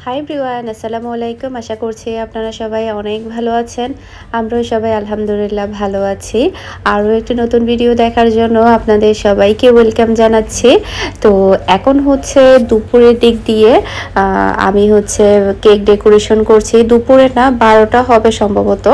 Hi everyone, আসসালামু আলাইকুম। আশা করছি আপনারা সবাই অনেক ভালো আছেন। আমরাও সবাই আলহামদুলিল্লাহ ভালো আছি। আরও একটি নতুন ভিডিও দেখার জন্য আপনাদের সবাইকে ওয়েলকাম জানাচ্ছি। তো এখন হচ্ছে দুপুরের দিক দিয়ে আমি হচ্ছে কেক ডেকোরেশন করছি। দুপুরে না, 12টা হবে সম্ভবত।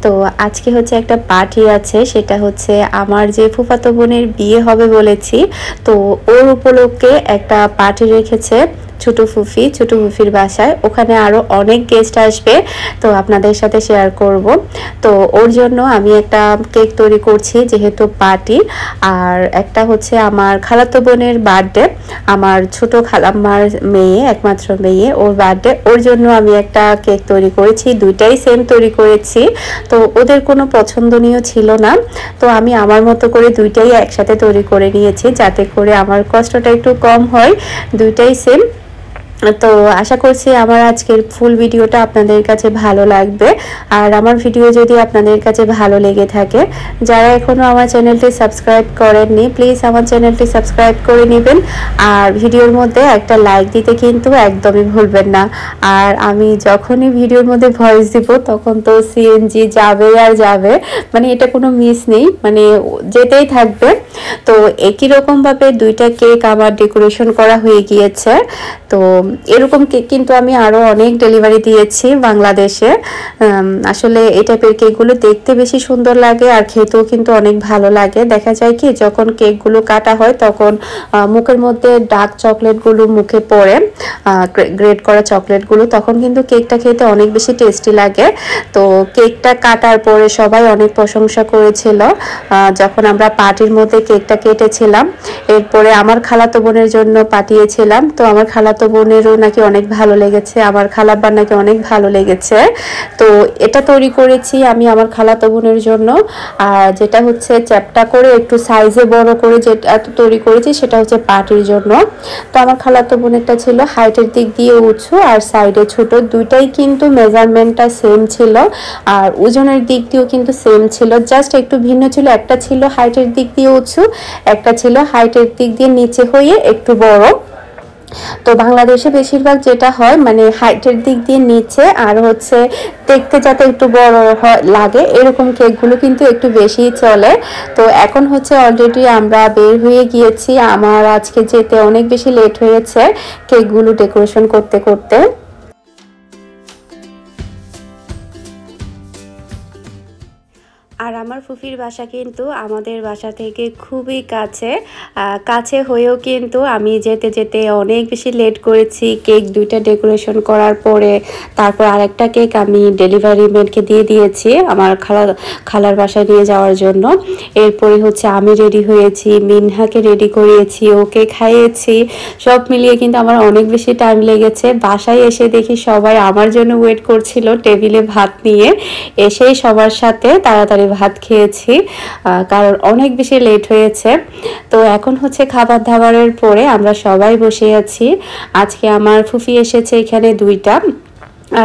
তো আজকে হচ্ছে একটা পার্টি আছে, সেটা হচ্ছে আমার যে ফুফাতো বোনের বিয়ে হবে বলেছি, তো ওর উপলক্ষে একটা পার্টি রেখেছে ছোট ফুফির বাসায়। ওখানে আরও অনেক গেস্ট আসবে, তো আপনাদের সাথে শেয়ার করব। তো ওর জন্য আমি একটা কেক তৈরি করছি, যেহেতু পার্টি। আর একটা হচ্ছে আমার খালাতো বোনের বার্থডে, আমার ছোট খালাম্মার মেয়ে, একমাত্র মেয়ে, ওর বার্থডে। ওর জন্য আমি একটা কেক তৈরি করেছি, দুইটাই সেম তৈরি করেছি। তো ওদের কোনো পছন্দনীয় ছিল না, তো আমি আমার মতো করে দুইটাই একসাথে তৈরি করে নিয়েছি, যাতে করে আমার কষ্টটা একটু কম হয়। দুইটাই সেম। তো আশা করছি আমার আজকের ফুল ভিডিওটা আপনাদের কাছে ভালো লাগবে। আর আমার ভিডিও যদি আপনাদের কাছে ভালো লেগে থাকে, যারা এখনও আমার চ্যানেলটি সাবস্ক্রাইব করেননি, প্লিজ আমার চ্যানেলটি সাবস্ক্রাইব করে নেবেন। আর ভিডিওর মধ্যে একটা লাইক দিতে কিন্তু একদমই ভুলবেন না। আর আমি যখনই ভিডিওর মধ্যে ভয়েস দিব, তখন তো সিএনজি যাবে আর যাবে, মানে এটা কোনো মিস নেই, মানে যেতেই থাকবে। তো একই রকমভাবে দুইটা কেক আমার ডেকোরেশন করা হয়ে গিয়েছে। তো এরকম কেক কিন্তু আমি আরও অনেক ডেলিভারি দিয়েছি বাংলাদেশে। আসলে এই টাইপের কেকগুলো দেখতে বেশি সুন্দর লাগে, আর খেতেও কিন্তু অনেক ভালো লাগে। দেখা যায় কি, যখন কেকগুলো কাটা হয় তখন মুখের মধ্যে ডার্ক চকলেটগুলো মুখে পড়ে, গ্রেট করা চকলেটগুলো, তখন কিন্তু কেকটা খেতে অনেক বেশি টেস্টি লাগে। তো কেকটা কাটার পরে সবাই অনেক প্রশংসা করেছিল যখন আমরা পার্টির মধ্যে কেকটা কেটেছিলাম। এরপরে আমার খালাতো বোনের জন্য পাঠিয়েছিলাম, তো আমার খালাতো বোনেরও নাকি অনেক ভালো লেগেছে, আমার খালাব্বার নাকি অনেক ভালো লেগেছে। তো এটা তৈরি করেছি আমি আমার খালাতো বোনের জন্য। আর যেটা হচ্ছে চ্যাপটা করে একটু সাইজে বড় করে যেটা তৈরি করেছি, সেটা হচ্ছে পার্টির জন্য। তো আমার খালাতো বোনেরটা ছিল হাইটের দিক দিয়ে উঁচু আর সাইডে ছোট, দুইটাই কিন্তু মেজারমেন্টটা সেম ছিল, আর ওজনের দিক দিয়েও কিন্তু সেম ছিল, জাস্ট একটু ভিন্ন ছিল। একটা ছিল হাইটের দিক দিয়ে উঁচু, একটা ছিল হাইটের দিক দিয়ে নিচে হয়ে একটু বড়। তো বাংলাদেশে বেশিরভাগ যেটা হয়, মানে হাইটের দিক দিয়ে নিচে আর হচ্ছে দেখতে যাতে একটু বড় লাগে, এরকম কেকগুলো কিন্তু একটু বেশিই চলে। তো এখন হচ্ছে অলরেডি আমরা বের হয়ে গিয়েছি, আমার আজকে যেতে অনেক বেশি লেট হয়েছে কেকগুলো ডেকোরেশন করতে করতে। আর আমার ফুফির বাসা কিন্তু আমাদের বাসা থেকে খুবই কাছে হয়েও কিন্তু আমি যেতে যেতে অনেক বেশি লেট করেছি। কেক দুইটা ডেকোরেশন করার পরে তারপর আরেকটা কেক আমি ডেলিভারি ম্যানকে দিয়ে দিয়েছি আমার খালার বাসায় নিয়ে যাওয়ার জন্য। এরপরে হচ্ছে আমি রেডি হয়েছি, মিনহাকে রেডি করিয়েছি, ওকে খাইয়েছি। সব মিলিয়ে কিন্তু আমার অনেক বেশি টাইম লেগেছে। বাসায় এসে দেখি সবাই আমার জন্য ওয়েট করছিল টেবিলে ভাত নিয়ে। এসেই সবার সাথে তাড়াতাড়ি ভাত খেয়েছি, কারণ অনেক বেশি লেট হয়েছে। তো এখন হচ্ছে খাবার দাবারের পরে আমরা সবাই বসে আছি। আজকে আমার ফুফি এসেছে এখানে দুইটা,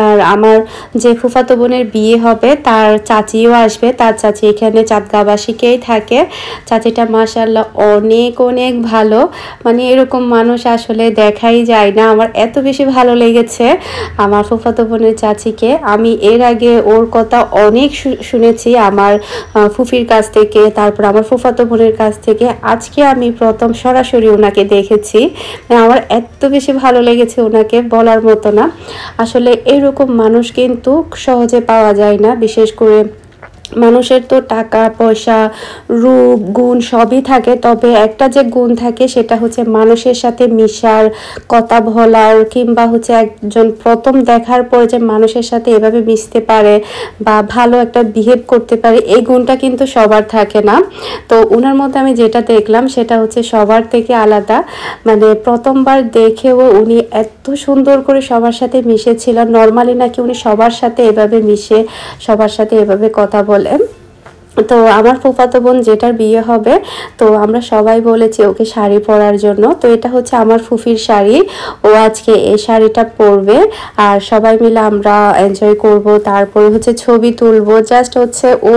আর আমার যে ফুফাতো বোনের বিয়ে হবে তার চাচিও আসবে। তার চাচি এখানে চাঁদগাঁবাসীকেই থাকে। চাচিটা মাশাআল্লাহ অনেক অনেক ভালো, মানে এরকম মানুষ আসলে দেখাই যায় না। আমার এত বেশি ভালো লেগেছে আমার ফুফাতো বোনের চাচিকে। আমি এর আগে ওর কথা অনেক শুনেছি আমার ফুফির কাছ থেকে, তারপর আমার ফুফাতো বোনের কাছ থেকে। আজকে আমি প্রথম সরাসরি ওনাকে দেখেছি, আমার এত বেশি ভালো লেগেছে ওনাকে বলার মতো না। আসলে এরকম মানুষ কিন্তু সহজে পাওয়া যায় না। বিশেষ করে মানুষের তো টাকা পয়সা রূপ গুণ সবই থাকে, তবে একটা যে গুণ থাকে সেটা হচ্ছে মানুষের সাথে মিশার, কথা বলার, কিংবা হচ্ছে একজন প্রথম দেখার পর যে মানুষের সাথে এভাবে মিশতে পারে বা ভালো একটা বিহেভ করতে পারে, এই গুণটা কিন্তু সবার থাকে না। তো ওনার মধ্যে আমি যেটা দেখলাম সেটা হচ্ছে সবার থেকে আলাদা। মানে প্রথমবার দেখেও উনি এত সুন্দর করে সবার সাথে মিশেছিল। নর্মালি নাকি উনি সবার সাথে এভাবে মিশে, সবার সাথে এভাবে কথা বলে। তো আমার ফুফাতো বোন যেটার বিয়ে হবে, তো আমরা সবাই বলেছি ওকে শাড়ি পরার জন্য। তো এটা হচ্ছে আমার ফুফির শাড়ি, ও আজকে এই শাড়িটা পরবে, আর সবাই মিলে আমরা এনজয় করব। তারপরে হচ্ছে ছবি তুলবো, জাস্ট হচ্ছে ও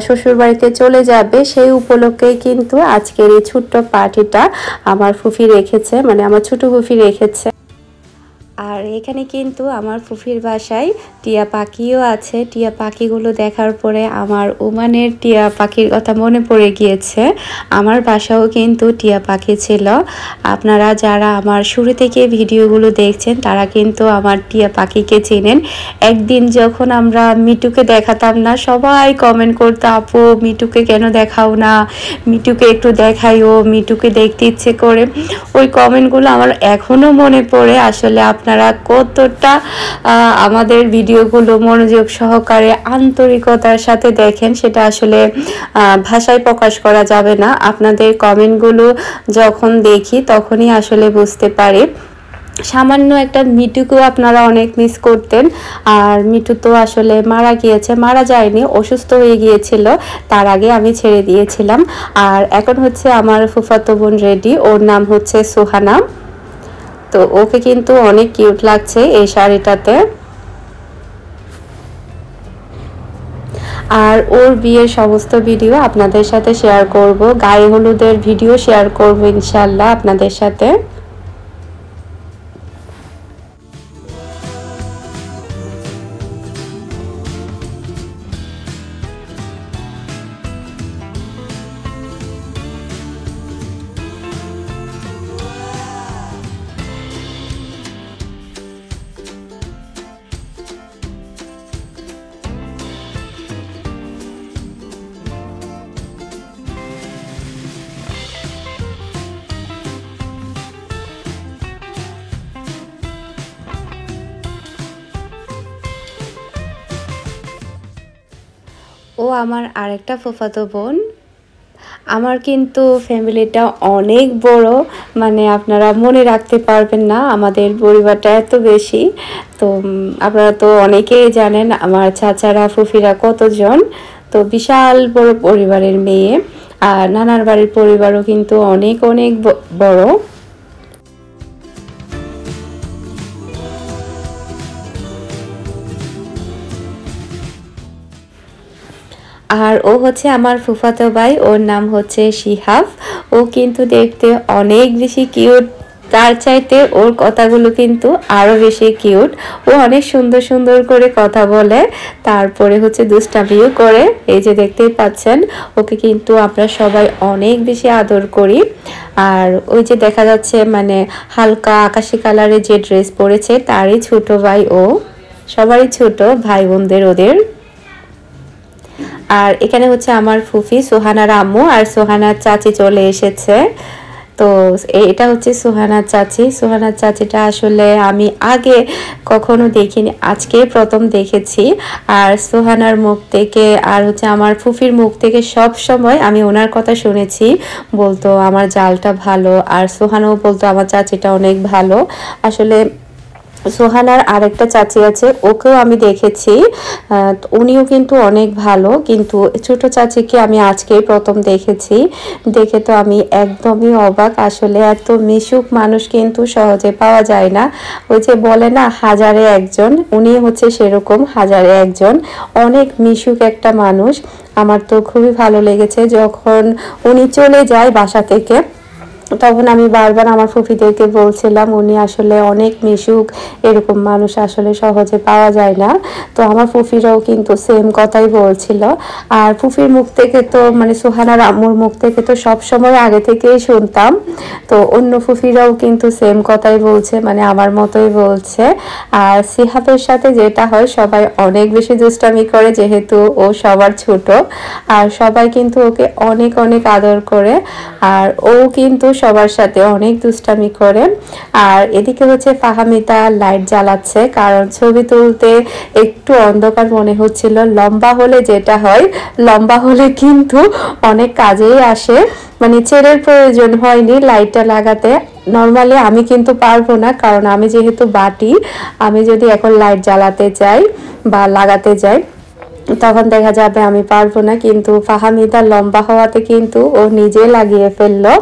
শ্বশুর বাড়িতে চলে যাবে সেই উপলক্ষেই কিন্তু আজকের এই ছোট্ট পার্টিটা আমার ফুফি রেখেছে, মানে আমার ছোট ফুফি রেখেছে। আর এখানে কিন্তু আমার ফুফির বাসায় টিয়া পাখিও আছে। টিয়া পাখিগুলো দেখার পরে আমার ওমানের টিয়া পাখির কথা মনে পড়ে গিয়েছে। আমার বাসাও কিন্তু টিয়া পাখি ছিল। আপনারা যারা আমার শুরু থেকে ভিডিওগুলো দেখছেন তারা কিন্তু আমার টিয়া পাখিকে চেনেন। একদিন যখন আমরা মিটুকে দেখাতাম না, সবাই কমেন্ট করতো, আপু মিটুকে কেন দেখাও না, মিটুকে একটু দেখাইও, মিটুকে দেখতে ইচ্ছে করে। ওই কমেন্টগুলো আমার এখনও মনে পড়ে। আসলে আপনারা কতটা আমাদের ভিডিওগুলো মনোযোগ সহকারে আন্তরিকতার সাথে দেখেন সেটা আসলে ভাষায় প্রকাশ করা যাবে না। আপনাদের কমেন্টগুলো যখন দেখি তখনই আসলে বুঝতে পারি। সামান্য একটা মিটুকেও আপনারা অনেক মিস করতেন। আর মিটু তো আসলে মারা গিয়েছে, মারা যায়নি, অসুস্থ হয়ে গিয়েছিল, তার আগে আমি ছেড়ে দিয়েছিলাম। আর এখন হচ্ছে আমার ফুফাতো বোন রেডি, ওর নাম হচ্ছে সোহানা। তো ওকে কিন্তু অনেক কিউট লাগছে এই শাড়িটাতে। আর ওর বিয়ের সমস্ত ভিডিও আপনাদের সাথে শেয়ার করব, গায়ে হলুদের ভিডিও শেয়ার করব ইনশাল্লাহ আপনাদের সাথে। ও আমার আরেকটা ফুফাতো বোন। আমার কিন্তু ফ্যামিলিটা অনেক বড়, মানে আপনারা মনে রাখতে পারবেন না আমাদের পরিবারটা এত বেশি। তো আপনারা তো অনেকেই জানেন আমার চাচারা ফুফিরা কতজন। তো বিশাল বড় পরিবারের মেয়ে। আর নানার বাড়ির পরিবারও কিন্তু অনেক অনেক বড়। আর ও হচ্ছে আমার ফুফাতো ভাই, ওর নাম হচ্ছে শিহাব। ও কিন্তু দেখতে অনেক বেশি কিউট, তার চাইতে ওর কথাগুলো কিন্তু আরও বেশি কিউট। ও অনেক সুন্দর সুন্দর করে কথা বলে, তারপরে হচ্ছে দুষ্টামিও করে। এই যে দেখতেই পাচ্ছেন, ওকে কিন্তু আমরা সবাই অনেক বেশি আদর করি। আর ওই যে দেখা যাচ্ছে মানে হালকা আকাশি কালারের যে ড্রেস পরেছে তারই ছোট ভাই ও, সবারই ছোট ভাই বোনদের ওদের। আর এখানে হচ্ছে আমার ফুফি সোহানার আম্মু আর সোহানার চাচি চলে এসেছে। তো এটা হচ্ছে সোহানার চাচি। সোহানার চাচিটা আসলে আমি আগে কখনো দেখিনি, আজকে প্রথম দেখেছি। আর সোহানার মুখ থেকে আর হচ্ছে আমার ফুফির মুখ থেকে সব সময় আমি ওনার কথা শুনেছি, বলতো আমার জালটা ভালো। আর সোহানাও বলতো আমার চাচিটা অনেক ভালো। আসলে সোহানার আরেকটা চাচি আছে, ওকেও আমি দেখেছি, উনিও কিন্তু অনেক ভালো। কিন্তু ছোট চাচিকে আমি আজকেই প্রথম দেখেছি, দেখে তো আমি একদমই অবাক। আসলে এত মিশুক মানুষ কিন্তু সহজে পাওয়া যায় না। ওই যে বলে না হাজারে একজন, উনি হচ্ছে সেরকম হাজারে একজন, অনেক মিশুক একটা মানুষ। আমার তো খুবই ভালো লেগেছে যখন উনি চলে যায় বাসা থেকে, তখন আমি বারবার আমার ফুফিদেরকে বলছিলাম উনি আসলে অনেক মিশুক, এরকম মানুষ আসলে সহজে পাওয়া যায় না। তো আমার ফুফিরাও কিন্তু সেম কথাই বলছিল। আর ফুফির মুখ থেকে তো মানে সোহানার আম্মুর মুখ থেকে তো সব সময় আগে থেকেই শুনতাম। তো অন্য ফুফিরাও কিন্তু সেম কথাই বলছে, মানে আমার মতোই বলছে। আর সিহাবের সাথে যেটা হয়, সবাই অনেক বেশি দুষ্টামি করে যেহেতু ও সবার ছোট। আর সবাই কিন্তু ওকে অনেক অনেক আদর করে। আর ও কিন্তু সবার সাথে অনেক দুষ্টামি করে। আর এদিকে হচ্ছে ফাহামিতা লাইট জ্বালাচ্ছে, কারণ ছবি তুলতে একটু অন্ধকার মনে হচ্ছিল। লম্বা হলে যেটা হয়, লম্বা হলে কিন্তু অনেক কাজেই আসে, মানে চেরের প্রয়োজন হয়নি লাইটটা লাগাতে। নর্মালি আমি কিন্তু পারবো না, কারণ আমি যেহেতু বাটি, আমি যদি এখন লাইট জ্বালাতে যাই বা লাগাতে যাই তখন দেখা যাবে আমি পারবো না। কিন্তু ফাহামিদা লম্বা হওয়াতে কিন্তু ও নিজে লাগিয়ে ফেললো।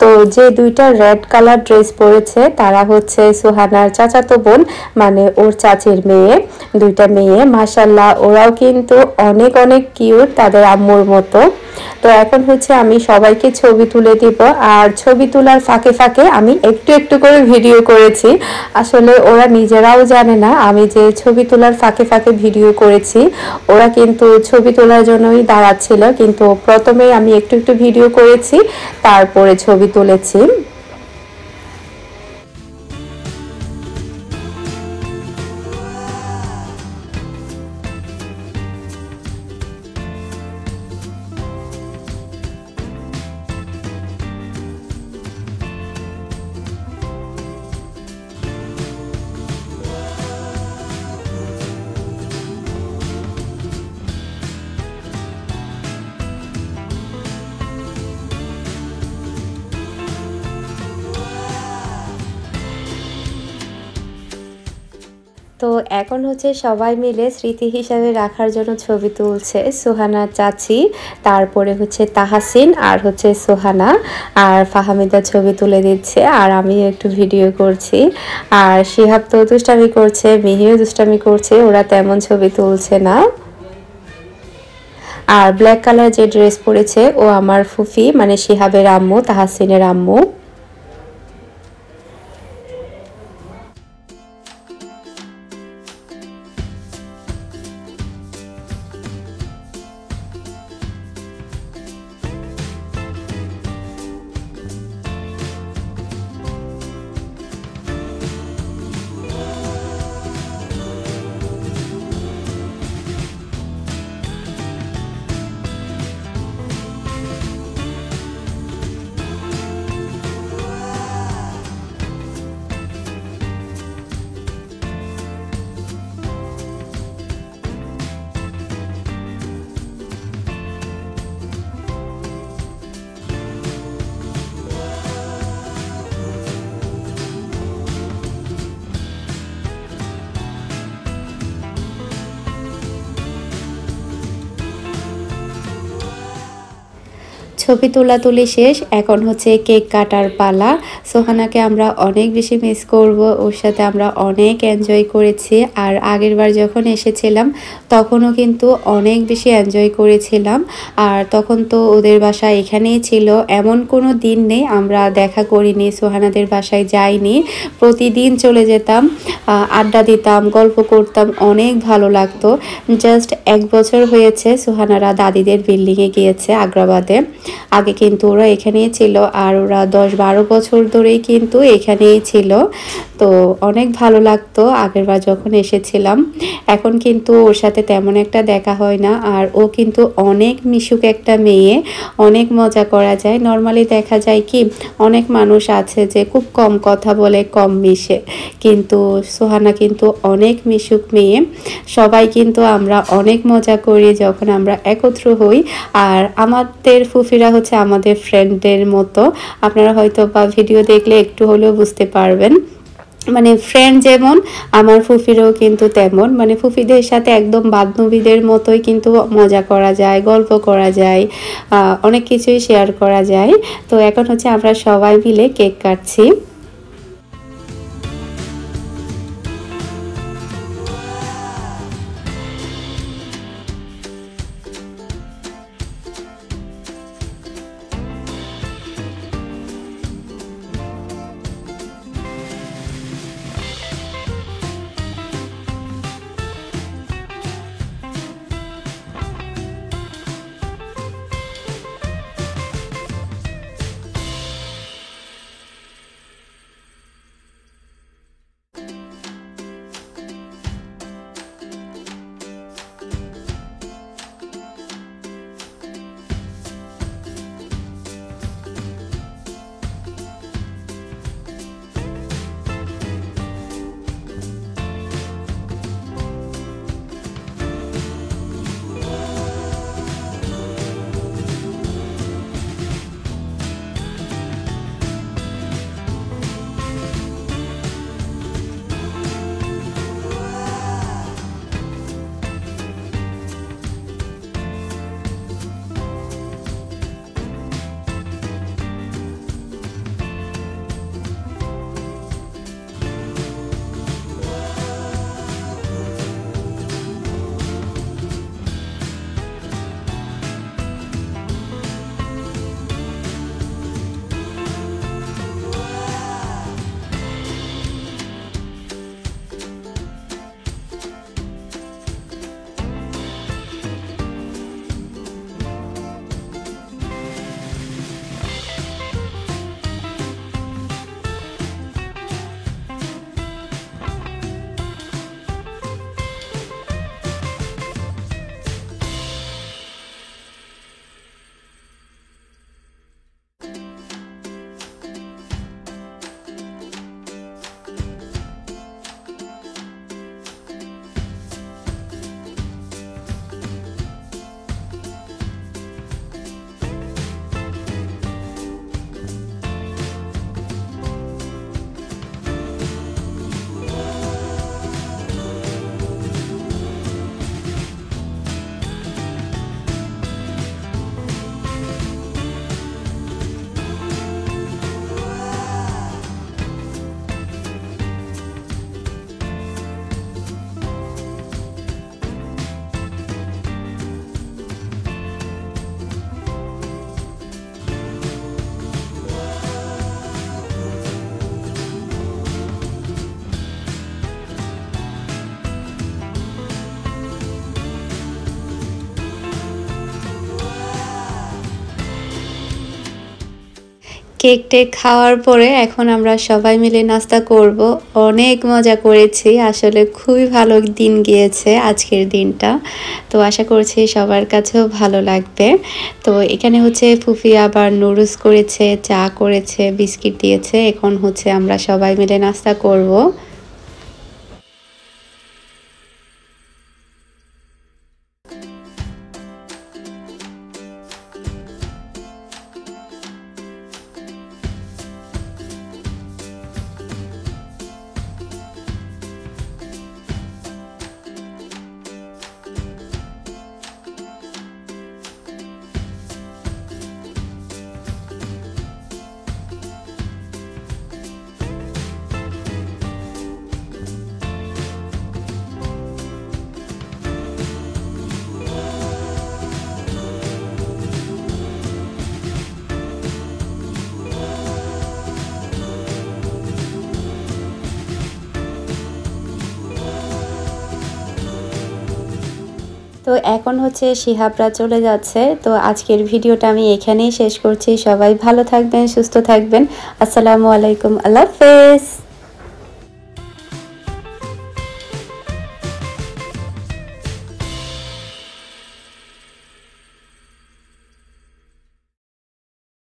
তো যে দুইটা রেড কালার ড্রেস পরেছে তারা হচ্ছে সোহানার চাচাতো বোন, মানে ওর চাচির মেয়ে, দুইটা মেয়ে। মাশাল্লাহ ওরাও কিন্তু অনেক অনেক কিউট, তাদের আম্মুর মতো। তো এখন হচ্ছে আমি সবাইকে ছবি তুলে দিব, আর ছবি তোলার ফাঁকে ফাঁকে আমি একটু একটু করে ভিডিও করেছি। আসলে ওরা নিজেরাও জানে না আমি যে ছবি তোলার ফাঁকে ফাঁকে ভিডিও করেছি। ওরা কিন্তু ছবি তোলার জন্যই দাঁড়াচ্ছিল, কিন্তু প্রথমেই আমি একটু একটু ভিডিও করেছি, তারপরে ছবি তুলেছি। তো এখন হচ্ছে সবাই মিলে স্মৃতি হিসাবে রাখার জন্য ছবি তুলছে। সুহানা চাচি, তারপরে হচ্ছে তাহাসিন, আর হচ্ছে সোহানা আর ফাহামিদা ছবি তুলে দিচ্ছে, আর আমি একটু ভিডিও করছি। আর শিহাব তো দুষ্টামি করছে, মিহিও দুষ্টামি করছে, ওরা তেমন ছবি তুলছে না। আর ব্ল্যাক কালার যে ড্রেস পরেছে ও আমার ফুফি, মানে শিহাবের আম্মু, তাহাসিনের আম্মু। ছবি তোলাতুলি শেষ, এখন হচ্ছে কেক কাটার পালা। সোহানাকে আমরা অনেক বেশি মিস করব, ওর সাথে আমরা অনেক এনজয় করেছি। আর আগের বার যখন এসেছিলাম তখনও কিন্তু অনেক বেশি এনজয় করেছিলাম। আর তখন তো ওদের বাসা এখানেই ছিল, এমন কোনো দিন নেই আমরা দেখা করিনি, সোহানাদের বাসায় যাইনি। প্রতিদিন চলে যেতাম, আড্ডা দিতাম, গল্প করতাম, অনেক ভালো লাগতো। জাস্ট 1 বছর হয়েছে সোহানারা দাদিদের বিল্ডিংয়ে গিয়েছে আগ্রাবাদে। আগে কিন্তু ওরা এখানেই ছিল, আর ওরা 10-12 বছর ধরেই কিন্তু এখানেই ছিল। তো অনেক ভালো লাগতো আগেরবার যখন এসেছিলাম। এখন কিন্তু ওর সাথে তেমন একটা দেখা হয় না, আর ও কিন্তু অনেক মিশুক একটা মেয়ে, অনেক মজা করা যায়। নর্মালি দেখা যায় কি অনেক মানুষ আছে যে খুব কম কথা বলে, কম মিশে, কিন্তু সোহানা কিন্তু অনেক মিশুক মেয়ে। সবাই কিন্তু আমরা অনেক মজা করি যখন আমরা একত্র হই। আর আমাদের ফুফিরা হচ্ছে আমাদের ফ্রেন্ডদের মতো, আপনারা হয়তো বা ভিডিও দেখলে একটু হলেও বুঝতে পারবেন। মানে ফ্রেন্ড যেমন, আমার ফুফিরও কিন্তু তেমন, মানে ফুফিদের সাথে একদম বান্ধবীদের মতোই কিন্তু মজা করা যায়, গল্প করা যায়, অনেক কিছুই শেয়ার করা যায়। তো এখন হচ্ছে আমরা সবাই মিলে কেক কাটছি। কেক টেক খাওয়ার পরে এখন আমরা সবাই মিলে নাস্তা করব। অনেক মজা করেছি, আসলে খুবই ভালো দিন গিয়েছে আজকের দিনটা। তো আশা করছি সবার কাছেও ভালো লাগবে। তো এখানে হচ্ছে ফুফি আবার নুডলস করেছে, চা করেছে, বিস্কিট দিয়েছে। এখন হচ্ছে আমরা সবাই মিলে নাস্তা করব। তো এখন হচ্ছে শিহাবরা চলে যাচ্ছে। তো আজকের ভিডিওটা আমি এখানেই শেষ করছি। সবাই ভালো থাকবেন, সুস্থ থাকবেন। আসসালামু আলাইকুম, আল্লাহ হাফেজ।